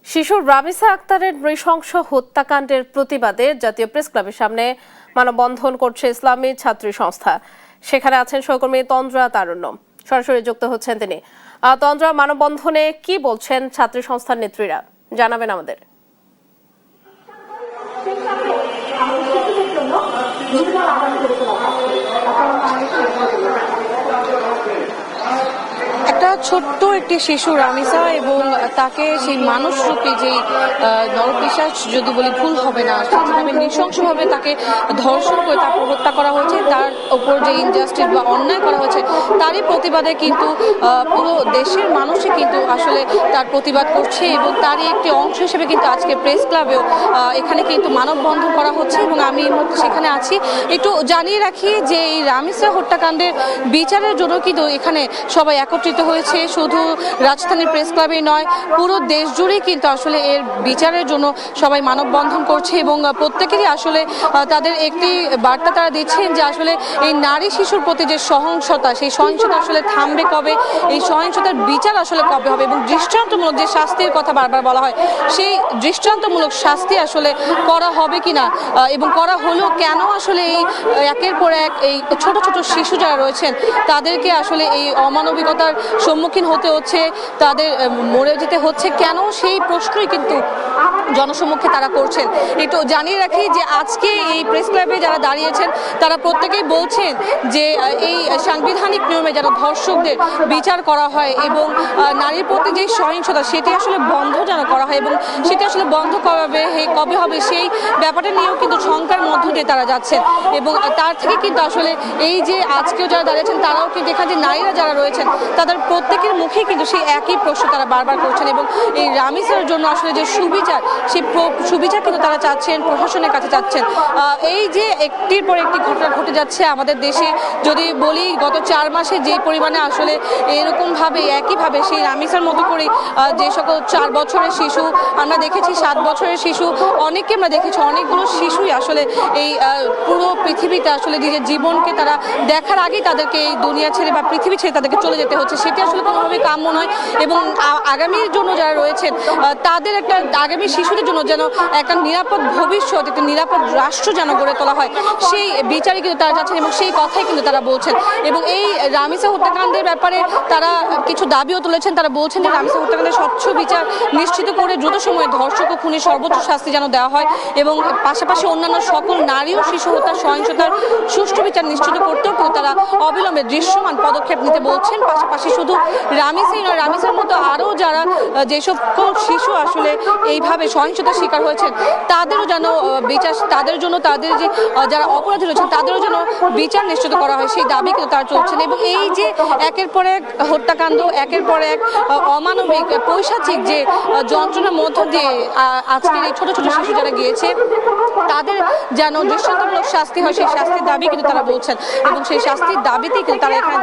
শিশু রামিসা আক্তারের নৃশংস হত্যাকাণ্ডের প্রতিবাদে জাতীয় প্রেস ক্লাবের সামনে মানববন্ধন করছে ইসলামী ছাত্রী সংস্থা। সেখানে আছেন সহকর্মী তন্দ্রা তারুণ্যম, সরাসরি যুক্ত হচ্ছেন তিনি। তন্দ্রা, মানববন্ধনে কি বলছেন ছাত্রী সংস্থার নেত্রীরা, জানাবেন আমাদের। একটা ছোট্ট একটি শিশু রামিসা এবং তাকে সেই মানুষরূপী যেই নরপিশাচ যদি বলি ভুল হবে না, যেভাবে নৃশংসভাবে তাকে ধর্ষণ করে তারপর হত্যা করা হয়েছে, তার উপর যে ইনজাস্টিস বা অন্যায় করা হয়েছে তারই প্রতিবাদে কিন্তু পুরো দেশের মানুষই কিন্তু আসলে তার প্রতিবাদ করছে এবং তারই একটি অংশ হিসেবে কিন্তু আজকে প্রেস ক্লাবেও এখানে কিন্তু মানববন্ধন করা হচ্ছে এবং আমি এই মুহূর্তে সেখানে আছি। একটু জানিয়ে রাখি যে এই রামিসা হত্যাকাণ্ডের বিচারের জন্য কিন্তু এখানে সবাই একত্রিত হয়েছে। শুধু রাজধানীর প্রেস ক্লাবেই নয়, পুরো দেশ জুড়েই কিন্তু আসলে এর বিচারের জন্য সবাই মানববন্ধন করছে এবং প্রত্যেকেরই আসলে তাদের একটি বার্তা তারা দিচ্ছেন যে আসলে এই নারী শিশুর প্রতি যে সহিংসতা, সেই সহিংসতা আসলে থামবে কবে, এই সহিংসতার বিচার আসলে কবে হবে এবং দৃষ্টান্তমূলক যে শাস্তির কথা বারবার বলা হয় সেই দৃষ্টান্তমূলক শাস্তি আসলে করা হবে কিনা এবং করা হলো কেন আসলে এই একের পর এক এই ছোট ছোট শিশু যারা রয়েছেন তাদেরকে আসলে এই অমানবিকতার সম্মুখীন হতে হচ্ছে, তাদের মরে যেতে হচ্ছে কেন, সেই প্রশ্নই কিন্তু জনসম্মুখে তারা করছেন। একটু জানিয়ে রাখি যে আজকে এই প্রেস ক্লাবে যারা দাঁড়িয়েছেন তারা প্রত্যেকেই বলছেন যে এই সাংবিধানিক নিয়মে যেন ধর্ষকদের বিচার করা হয় এবং নারীর প্রতি যে সহিংসতা সেটি আসলে বন্ধ যেন করা হয় এবং সেটি আসলে বন্ধ কবে হবে সেই ব্যাপারটা নিয়েও কিন্তু শঙ্কার মধ্য দিয়ে তারা যাচ্ছেন এবং তার থেকে কিন্তু আসলে এই যে আজকেও যারা দাঁড়িয়েছেন তারাও কিন্তু এখানে নারীরা যারা রয়েছেন তাদের প্রত্যেকের মুখেই কিন্তু সেই একই প্রশ্ন তারা বারবার করছেন এবং এই রামিসার জন্য আসলে যে সুবিচার, সেই সুবিচার কিন্তু তারা চাচ্ছেন, প্রশাসনের কাছে চাচ্ছেন। এই যে একটির পর একটি ঘটনা ঘটে যাচ্ছে আমাদের দেশে, যদি বলি গত 4 মাসে যে পরিমাণে আসলে এরকমভাবে একইভাবে সেই রামিসার মতো করে যে সকল 4 বছরের শিশু আমরা দেখেছি, 7 বছরের শিশু, অনেককে আমরা দেখেছি, অনেকগুলো শিশুই আসলে এই পুরো পৃথিবীতে আসলে নিজের জীবনকে তারা দেখার আগেই তাদেরকে এই দুনিয়া ছেড়ে বা পৃথিবী ছেড়ে তাদেরকে চলে যেতে হচ্ছে, সেটি আসলে কোনোভাবে কাম্য নয় এবং আগামীর জন্য যারা রয়েছেন তাদের একটা আগামী শিশুদের জন্য যেন একটা নিরাপদ ভবিষ্যৎ, একটা নিরাপদ রাষ্ট্র যেন গড়ে তোলা হয়, সেই বিচারে কিন্তু তারা যাচ্ছেন এবং সেই কথাই কিন্তু তারা বলছেন। এবং এই রামিসা হত্যাকাণ্ডের ব্যাপারে তারা কিছু দাবিও তুলেছেন। তারা বলছেন যে রামিসা হত্যাকাণ্ডের স্বচ্ছ বিচার নিশ্চিত করে দ্রুত সময়ে ধর্ষক ও খুনির সর্বোচ্চ শাস্তি যেন দেওয়া হয় এবং পাশাপাশি অন্যান্য সকল নারী ও শিশু হত্যার সহিংসতার সুষ্ঠু বিচার নিশ্চিত করতেও কিন্তু তারা অবিলম্বে দৃশ্যমান পদক্ষেপ নিতে বলছেন। পাশাপাশি শুধু রামিসাই নয়, রামিসার মতো আরও যারা যেসব শিশু আসলে এইভাবে সহিংসতার শিকার হয়েছেন তাদেরও যেন বিচার, তাদের জন্য তাদের যে যারা অপরাধী রয়েছেন তাদেরও যেন বিচার নিশ্চিত করা হয়, সেই দাবি কিন্তু তারা চলছেন। এবং এই যে একের পর এক হত্যাকাণ্ড, একের পর এক অমানবিক পৈশাচিক যে যন্ত্রণার মধ্য দিয়ে আজকের এই ছোট ছোট শিশু যারা গিয়েছে তাদের যেন দৃষ্টান্তমূলক শাস্তি হয়, সেই শাস্তির দাবি কিন্তু তারা বলছেন এবং সেই শাস্তির দাবিতেই কিন্তু তারা এখানে